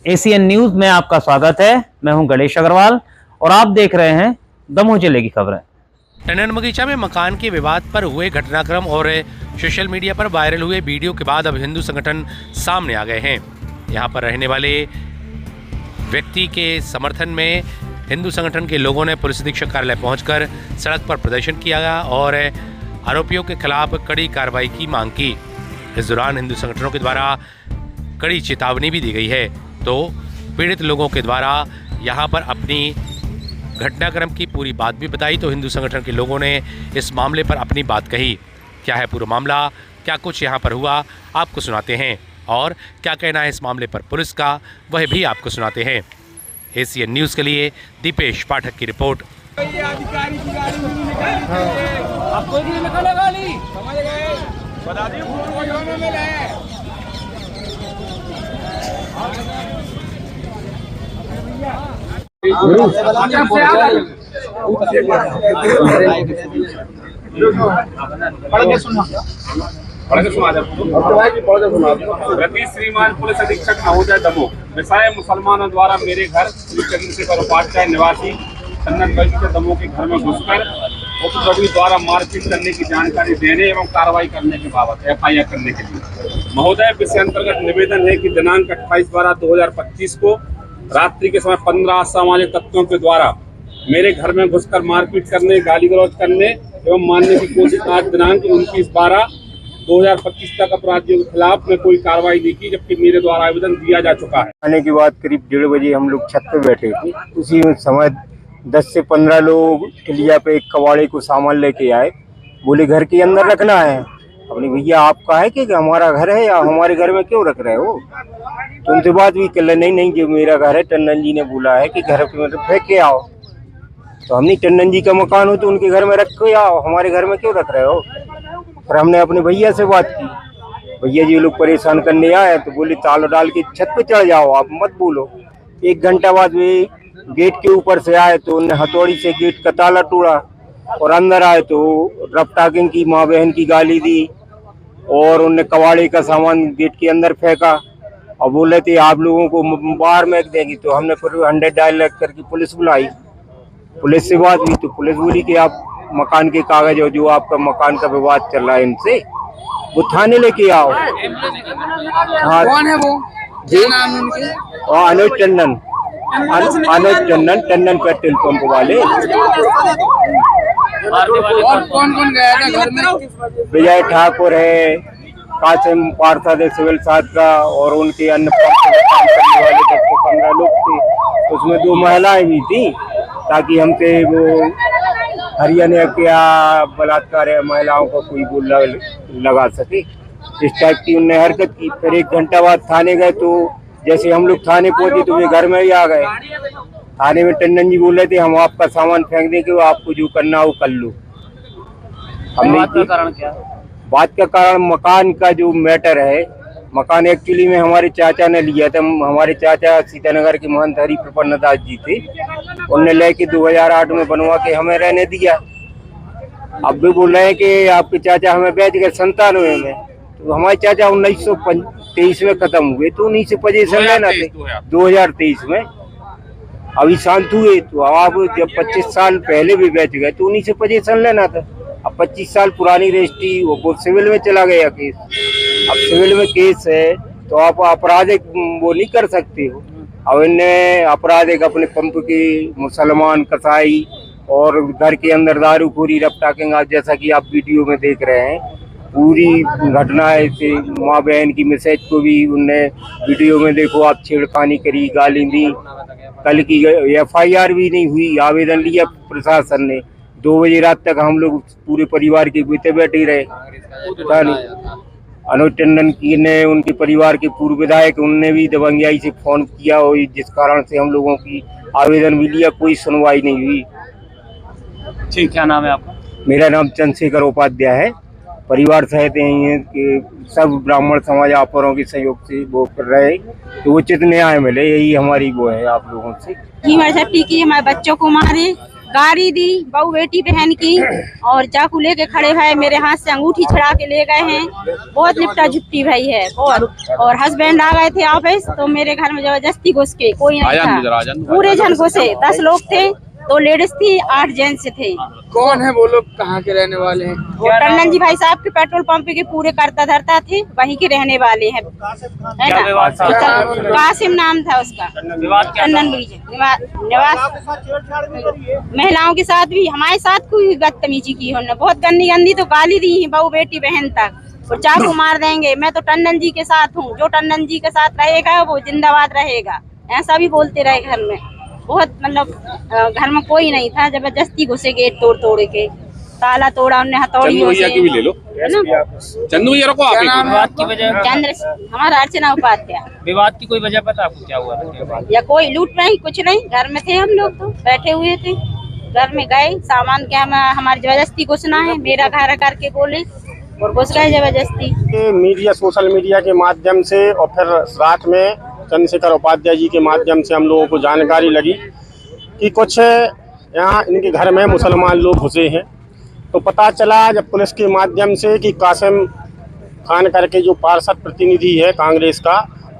ACN news में आपका स्वागत है। मैं हूं गणेश अग्रवाल और आप देख रहे हैं दमोह जिले की खबरें। टंडन बगीचा में मकान के विवाद पर हुए घटनाक्रम और सोशल मीडिया पर वायरल हुए वीडियो के बाद अब हिंदू संगठन सामने आ गए हैं। यहां पर रहने वाले व्यक्ति के समर्थन में हिंदू संगठन के लोगों ने पुलिस अधीक्षक कार्यालय पहुंचकर सड़क पर प्रदर्शन किया और आरोपियों के खिलाफ कड़ी कार्रवाई की मांग की। इस दौरान हिंदू संगठनों के द्वारा कड़ी चेतावनी भी दी गई है। तो पीड़ित लोगों के द्वारा यहां पर अपनी घटनाक्रम की पूरी बात भी बताई। तो हिंदू संगठन के लोगों ने इस मामले पर अपनी बात कही। क्या है पूरा मामला, क्या कुछ यहां पर हुआ, आपको सुनाते हैं और क्या कहना है इस मामले पर पुलिस का, वह भी आपको सुनाते हैं। एसीएन न्यूज़ के लिए दीपेश पाठक की रिपोर्ट। श्रीमान पुलिस अधीक्षक महोदय दमोह, विषय मुसलमानों द्वारा मेरे घर चंद्रशेखर उपाध्याय निवासी टंडन बगीचा दमोह के घर में घुसकर उपद्रवी द्वारा मारपीट करने की जानकारी देने एवं कार्रवाई करने के बाबत एफआईआर करने के लिए महोदय विषय अंतर्गत निवेदन है कि दिनांक 28/12/2025 को रात्रि के समय 15 असामाजिक तत्वों के द्वारा मेरे घर में घुसकर मारपीट करने, गाली गलौज करने एवं मारने की कोशिश आज दिनांक 29/12/2025 तक अपराधियों के खिलाफ में कोई कार्रवाई नहीं की, जबकि मेरे द्वारा आवेदन दिया जा चुका है। आने के बाद करीब 1:30 बजे हम लोग छत पे बैठे थे। उसी समय 10 से 15 लोग किलिया पे एक कबाड़े को सामान लेके आए। बोले घर के अंदर रखना है। अपने भैया आपका है कि हमारा घर है, या हमारे घर में क्यों रख रहे हो? तो उनसे बात भी कर ले, नहीं जो मेरा घर है, टंडन जी ने बोला है कि घर पे मतलब फेंक के आओ। तो हमने टंडन जी का मकान हो तो उनके घर में रख के आओ, हमारे घर में क्यों रख रहे हो? फिर हमने अपने भैया से बात की, भैया जी लोग परेशान करने आए तो बोले ताला डाल के छत पे चढ़ जाओ, आप मत बोलो। 1 घंटा बाद वे गेट के ऊपर से आए तो उन्हें हथौड़ी से गेट का ताला तोड़ा और अंदर आए तो रफ्तागिंग की, माँ बहन की गाली दी और उनने कबाड़े का सामान गेट के अंदर फेंका और बोले थे आप लोगों को बाहर फेंक देंगी। तो हमने फिर 100 डायल करके पुलिस बुलाई। पुलिस से बात हुई तो पुलिस बोली कि आप मकान के कागज और जो आपका मकान का विवाद चल रहा है इनसे, वो थाने लेके आओ। हाँ, कौन है वो? जी अनुज टंडन, टंडन पेट्रोल पंप वाले। और कौन गया था घर में? विजय ठाकुर है, कासिम पार्षद है सिविल साध का, और उनके अन्य काम करने वाले 10 से 15 लोग थे। उसमें 2 महिलाएं भी थी, ताकि हमसे वो हरियाणा क्या बलात्कार है महिलाओं को कोई बोल लगा सके, इस टाइप की उनने हरकत की। फिर 1 घंटा बाद थाने गए तो जैसे हम लोग थाने पहुंचे तो वे घर में ही आ गए। थाने में टंडन जी बोल रहे थे हम आपका सामान फेंक देंगे, वो आपको जो करना हो कर लो। बात का कारण क्या? बात का कारण मकान का जो मैटर है, मकान एक्चुअली में हमारे चाचा ने लिया था। हमारे चाचा सीतानगर के महंत हरि प्रपन्न दास जी थे, उनने लेके 2008 में बनवा के हमें रहने दिया। अब भी बोल रहे हैं कि आपके चाचा हमें बेच गए 97 में। तो हमारे चाचा 1923 में खत्म हुए, तो उन्हीं से पोजीशन लेना थे 2023 में। अभी शांत हुए तो आप जब 25 साल पहले भी बेच गए तो उन्हीं से पोजीशन लेना था। अब 25 साल पुरानी रजिस्ट्री, वो सिविल में चला गया केस। अब सिविल में केस है तो आप आपराधिक वो नहीं कर सकते हो। अब इन्हें आपराधिक अपने पंप की मुसलमान कसाई और घर के अंदर दारूखोरी रफ्ताकिंग, जैसा कि आप वीडियो में देख रहे हैं पूरी घटना है। माँ बहन की मैसेज को भी उनने वीडियो में देखो आप छेड़खानी करी, गाली दी। कल की एफआईआर भी नहीं हुई, आवेदन लिया प्रशासन ने। 2 बजे रात तक हम लोग पूरे परिवार के बीते बैठे रहे। अनुज टंडन की ने, उनके परिवार के पूर्व विधायक, उनने भी दबंगियाई से फोन किया और जिस कारण से हम लोगों की आवेदन भी लिया, कोई सुनवाई नहीं हुई। ठीक, क्या नाम है आपका? मेरा नाम चंद्रशेखर उपाध्याय है। परिवार सहित हैं कि सब ब्राह्मण समाज आपरों के सहयोग से वो कर रहे तो उचित न्याय मिले, यही हमारी वो है आप लोगों से। हमारे बच्चों को मारे गाड़ी दी बहू बेटी बहन की, और चाकू लेके खड़े भाई मेरे हाथ से अंगूठी छड़ा के ले गए हैं। बहुत लिपटा झुपटी भाई है बहुत। और हस्बैंड आ गए थे ऑफिस तो मेरे घर में जबरदस्ती घुस के, कोई नहीं था, पूरे जन घुसे, 10 लोग थे, 2 लेडीज थी, 8 जेंट्स थे। कौन है वो लोग, कहाँ के रहने वाले हैं? वो टंडन जी भाई साहब के पेट्रोल पंप के पूरे करता धरता थे, वहीं के रहने वाले हैं, है ना। कासिम नाम था उसका, टंडन निवास। महिलाओं के साथ भी, हमारे साथ कोई बदतमीजी की उन्होंने, बहुत गंदी गंदी तो गाली दी है, बहू बेटी बहन तक, और चाकू मार देंगे। मैं तो टंडन जी के साथ हूँ, जो टंडन जी के साथ रहेगा वो जिंदाबाद रहेगा, ऐसा भी बोलते रहे। घर में बहुत मतलब घर में कोई नहीं था, जबरदस्ती घुसे गेट तोड़ तोड़ के, ताला तोड़ा उन्हें हथौड़ियों से। ले लो चंदू भैया को आप विवाद की वजह, चंद्र हमारा अर्चना उपाध्याय। विवाद की कोई वजह पता आपको क्या हुआ था? या कोई लूट नहीं, कुछ नहीं, घर में थे हम लोग, तो बैठे हुए थे, घर में गए, सामान क्या हमारी जबरदस्ती घुसना है, मेरा घर करके बोले और घुस गए जबरदस्ती। मीडिया, सोशल मीडिया के माध्यम से और फिर रात में चंद्रशेखर उपाध्याय जी के माध्यम से हम लोगों को जानकारी लगी कि कुछ यहाँ इनके घर में मुसलमान लोग घुसे हैं। तो पता चला जब पुलिस के माध्यम से कि कासिम खान करके जो पार्षद प्रतिनिधि है कांग्रेस का,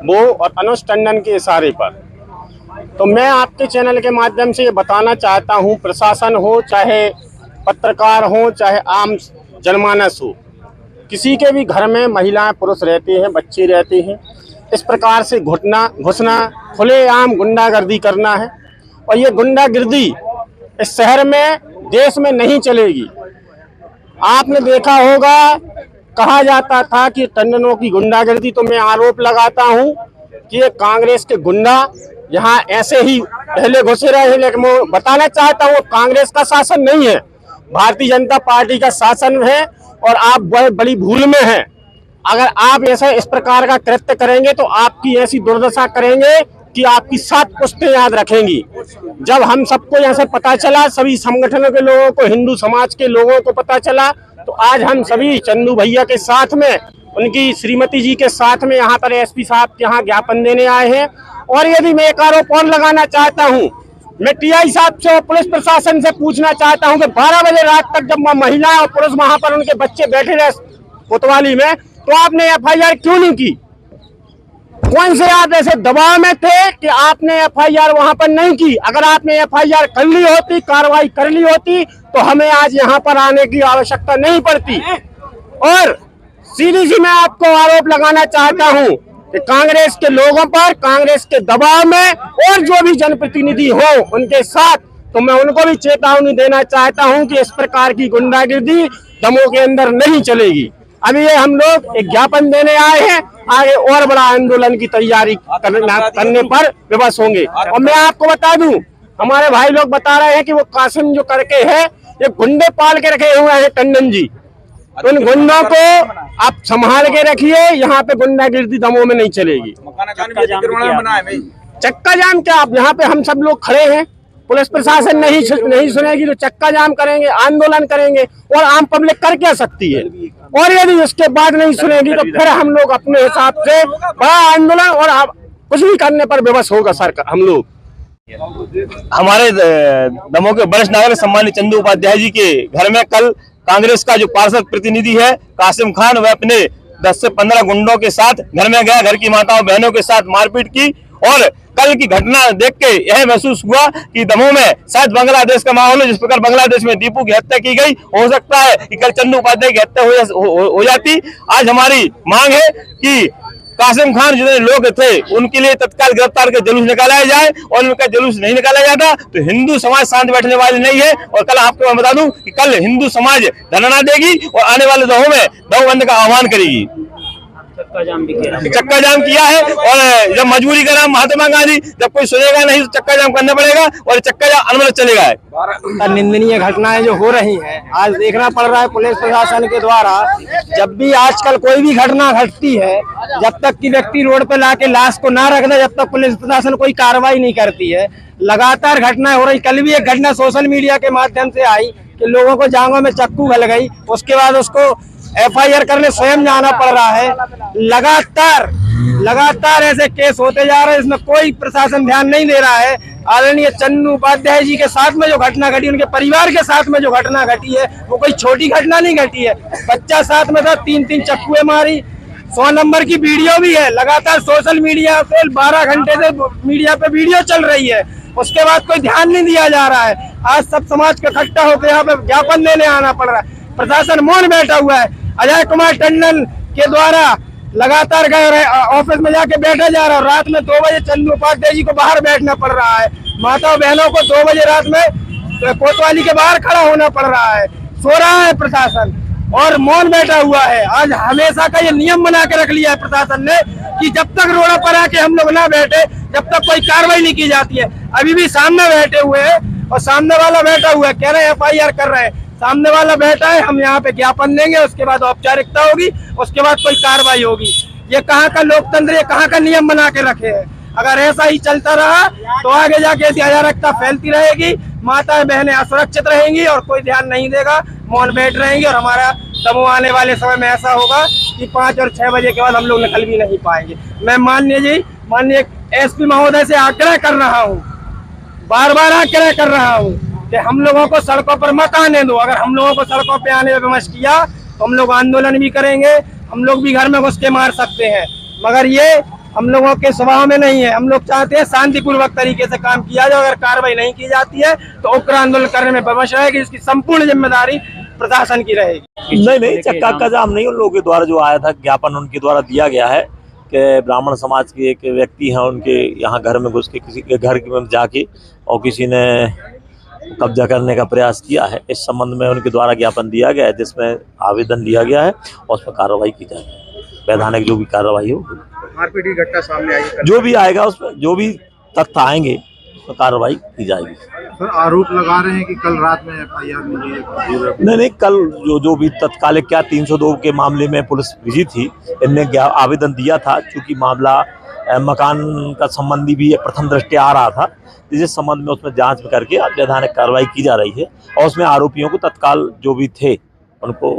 वो और अनुज टंडन के इशारे पर। तो मैं आपके चैनल के माध्यम से ये बताना चाहता हूँ, प्रशासन हो, चाहे पत्रकार हो, चाहे आम जनमानस हो, किसी के भी घर में महिलाएं पुरुष रहते हैं, बच्चे रहते हैं, इस प्रकार से घुसना खुलेआम गुंडागर्दी करना है। और ये गुंडागर्दी इस शहर में, देश में नहीं चलेगी। आपने देखा होगा, कहा जाता था कि टंडनों की गुंडागर्दी, तो मैं आरोप लगाता हूं कि ये कांग्रेस के गुंडा यहाँ ऐसे ही पहले घुसे रहे हैं। लेकिन मैं बताना चाहता हूँ कांग्रेस का शासन नहीं है, भारतीय जनता पार्टी का शासन है, और आप बड़ी भूल में हैं। अगर आप ऐसा इस प्रकार का कृत्य करेंगे तो आपकी ऐसी दुर्दशा करेंगे कि आपकी 7 पुश्तें याद रखेंगी। जब हम सबको यहाँ से पता चला, सभी संगठनों के लोगों को, हिंदू समाज के लोगों को पता चला, तो आज हम सभी चंदू भैया के साथ में, उनकी श्रीमती जी के साथ में यहाँ पर एसपी साहब के यहाँ ज्ञापन देने आए हैं। और यदि मैं एक आरोप और लगाना चाहता हूँ, मैं टीआई साहब से और पुलिस प्रशासन से पूछना चाहता हूँ कि 12 बजे रात तक जब महिलाएं और पुरुष वहाँ पर उनके बच्चे बैठे रहे कोतवाली में, तो आपने एफआईआर क्यों नहीं की? कौन से आप ऐसे दबाव में थे कि आपने एफआईआर वहां पर नहीं की? अगर आपने एफआईआर कर ली होती, कार्रवाई कर ली होती, तो हमें आज यहाँ पर आने की आवश्यकता नहीं पड़ती। और सीधी सी मैं आपको आरोप लगाना चाहता हूँ कि कांग्रेस के लोगों पर, कांग्रेस के दबाव में, और जो भी जनप्रतिनिधि हो उनके साथ, तो मैं उनको भी चेतावनी देना चाहता हूँ कि इस प्रकार की गुंडागर्दी दमोह के अंदर नहीं चलेगी। अभी ये हम लोग एक ज्ञापन देने आए हैं, आगे और बड़ा आंदोलन की तैयारी करने पर विवश होंगे। और मैं आपको बता दूं, हमारे भाई लोग बता रहे हैं कि वो कासिम जो करके है, ये गुंडे पाल के रखे हुए हैं टंडन जी। तो उन गुंडों को आप संभाल के रखिए, यहाँ पे गुंडागिर्दी दमोह में नहीं चलेगी। चक्का जाम क्या, आप यहाँ पे हम सब लोग खड़े हैं, पुलिस प्रशासन नहीं सुनेगी तो चक्का जाम करेंगे, आंदोलन करेंगे, और आम पब्लिक कर क्या सकती है? और यदि उसके बाद नहीं सुनेगी तो फिर हम लोग अपने हिसाब से बड़ा आंदोलन और कुछ भी करने पर विवश होगा सरकार। हम लोग, हमारे दमोह के वरिष्ठ नागरिक सम्मानित चंदू उपाध्याय जी के घर में कल कांग्रेस का जो पार्षद प्रतिनिधि है कासिम खान, वह अपने 10 से 15 गुंडों के साथ घर में गया, घर की माताओं बहनों के साथ मारपीट की। और कल की घटना देख के यह महसूस हुआ कि दमोह में शायद बांग्लादेश का माहौल है। जिस प्रकार बांग्लादेश में दीपू की हत्या की गई, हो सकता है कि कल चंदू उपाध्याय की हत्या हो जाती। आज हमारी मांग है कि कासिम खान जितने लोग थे उनके लिए तत्काल गिरफ्तार कर जुलूस निकाला जाए, और उनका जुलूस नहीं निकाला जाता तो हिंदू समाज शांत बैठने वाली नहीं है। और कल आपको मैं बता दूं कि कल हिंदू समाज धरना देगी और आने वाले दमोह में दमोह बंद का आह्वान करेगी। चक्का जाम किया है, और जब मजबूरी का नाम महात्मा गांधी, जब कोई सुनेगा नहीं तो चक्का जाम करना पड़ेगा, और चक्का जाम अनवरत चलेगा। निंदनीय घटनाएं जो हो रही हैं, आज देखना पड़ रहा है पुलिस प्रशासन के द्वारा। जब भी आजकल कोई भी घटना घटती है, जब तक कि व्यक्ति रोड पे लाके लाश को ना रख दे, जब तक पुलिस प्रशासन कोई कार्रवाई नहीं करती है। लगातार घटनाएं हो रही। कल भी एक घटना सोशल मीडिया के माध्यम से आई कि लोगों को जांघों में चक्कू गल गई, उसके बाद उसको एफआईआर करने स्वयं जाना पड़ रहा है। लगातार ऐसे केस होते जा रहे हैं, इसमें कोई प्रशासन ध्यान नहीं दे रहा है। आदरणीय चन्नू उपाध्याय जी के साथ में जो घटना घटी, उनके परिवार के साथ में जो घटना घटी है, वो कोई छोटी घटना नहीं घटी है। बच्चा साथ में था, 3 चक्कुए मारी, 100 नंबर की वीडियो भी है। लगातार सोशल मीडिया पे 12 घंटे से मीडिया पे वीडियो चल रही है, उसके बाद कोई ध्यान नहीं दिया जा रहा है। आज सब समाज का इकट्ठा होकर यहाँ पे ज्ञापन देने आना पड़ रहा है। प्रशासन मौन बैठा हुआ है। अजय कुमार टंडन के द्वारा लगातार गए ऑफिस में जाके बैठा जा रहा है। रात में 2 बजे चंदू उपाध्याय जी को बाहर बैठना पड़ रहा है। माताओं बहनों को 2 बजे रात में कोतवाली के बाहर खड़ा होना पड़ रहा है। सो रहा है प्रशासन और मौन बैठा हुआ है। आज हमेशा का ये नियम बना के रख लिया है प्रशासन ने कि जब तक रोड पर आके हम लोग ना बैठे, जब तक कोई कार्रवाई नहीं की जाती है। अभी भी सामने बैठे हुए हैं और सामने वाला बैठा हुआ है, कह रहे हैं FIR कर रहे हैं। सामने वाला बैठा है, हम यहाँ पे ज्ञापन देंगे, उसके बाद औपचारिकता होगी, उसके बाद कोई कार्रवाई होगी। ये कहाँ का लोकतंत्र, ये कहाँ का नियम बना के रखे हैं। अगर ऐसा ही चलता रहा तो आगे जाके ऐसी अराजकता फैलती रहेगी, माताएं बहनें असुरक्षित रहेंगी और कोई ध्यान नहीं देगा, मौन बैठ रहेंगी। और हमारा दमोह आने वाले समय में ऐसा होगा कि 5 और 6 बजे के बाद हम लोग निकल भी नहीं पाएंगे। मैं माननीय SP महोदय से आग्रह कर रहा हूँ, बार बार आग्रह कर रहा हूँ कि हम लोगों को सड़कों पर मत आने दो। अगर हम लोगों को सड़कों पे आने में विमर्श किया तो हम लोग आंदोलन भी करेंगे, हम लोग भी घर में घुस के मार सकते हैं, मगर ये हम लोगों के स्वभाव में नहीं है। हम लोग चाहते हैं शांतिपूर्वक तरीके से काम किया जाए। अगर कार्रवाई नहीं की जाती है तो उग्र आंदोलन करने में विवश रहेगी, इसकी संपूर्ण जिम्मेदारी प्रशासन की रहेगी। नहीं, चक्का का जाम नहीं, उन लोगों के द्वारा जो आया था ज्ञापन उनके द्वारा दिया गया है कि ब्राह्मण समाज के एक व्यक्ति हैं, उनके यहाँ घर में घुस के किसी के घर में जाके और किसी ने कब्जा करने का प्रयास किया है। इस संबंध में उनके द्वारा ज्ञापन दिया गया है, जिसमें आवेदन लिया गया है और उस पर कार्रवाई की जाएगी। वैधानिक जो भी कार्रवाई हो, मारपीट की घटना सामने आई, जो भी आएगा उसमें जो भी तथ्य आएंगे उस पर कार्रवाई की जाएगी। सर आरोप लगा रहे हैं कि कल रात में FIR मिली है। नहीं, कल जो भी तत्कालिक क्या 302 के मामले में पुलिस विजिट थी, इनने आवेदन दिया था। चूँकि मामला मकान का संबंधी भी प्रथम दृष्टया आ रहा था, जिस संबंध में उसमें जांच करके वैधानिक कार्रवाई की जा रही है और उसमें आरोपियों को तत्काल जो भी थे उनको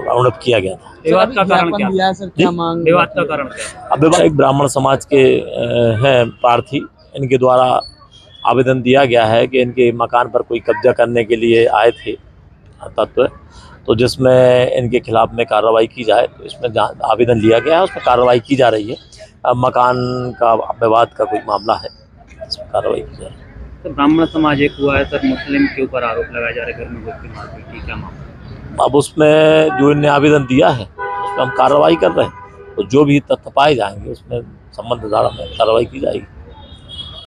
राउंड अप किया गया था। विवाद का कारण क्या है सर? क्या मांग, विवाद का कारण क्या? अब एक ब्राह्मण समाज के हैं प्रार्थी, इनके द्वारा आवेदन दिया गया है कि इनके मकान पर कोई कब्जा करने के लिए आए थे तत्व, तो जिसमें इनके खिलाफ में कार्रवाई की जाए। तो इसमें आवेदन लिया गया है, उसमें कार्रवाई की जा रही है। अब मकान का विवाद का कोई मामला है, इसमें कार्रवाई की जाए। तो ब्राह्मण समाज एक हुआ है सर, मुस्लिम के ऊपर आरोप लगाया जा रहा है घर में घुस के मारपीट की, क्या मामला? अब उसमें जो इनने आवेदन दिया है उस पर हम कार्रवाई कर रहे हैं, तो जो भी तथ्य पाए जाएंगे उसमें संबंध धारा में कार्रवाई की जाएगी।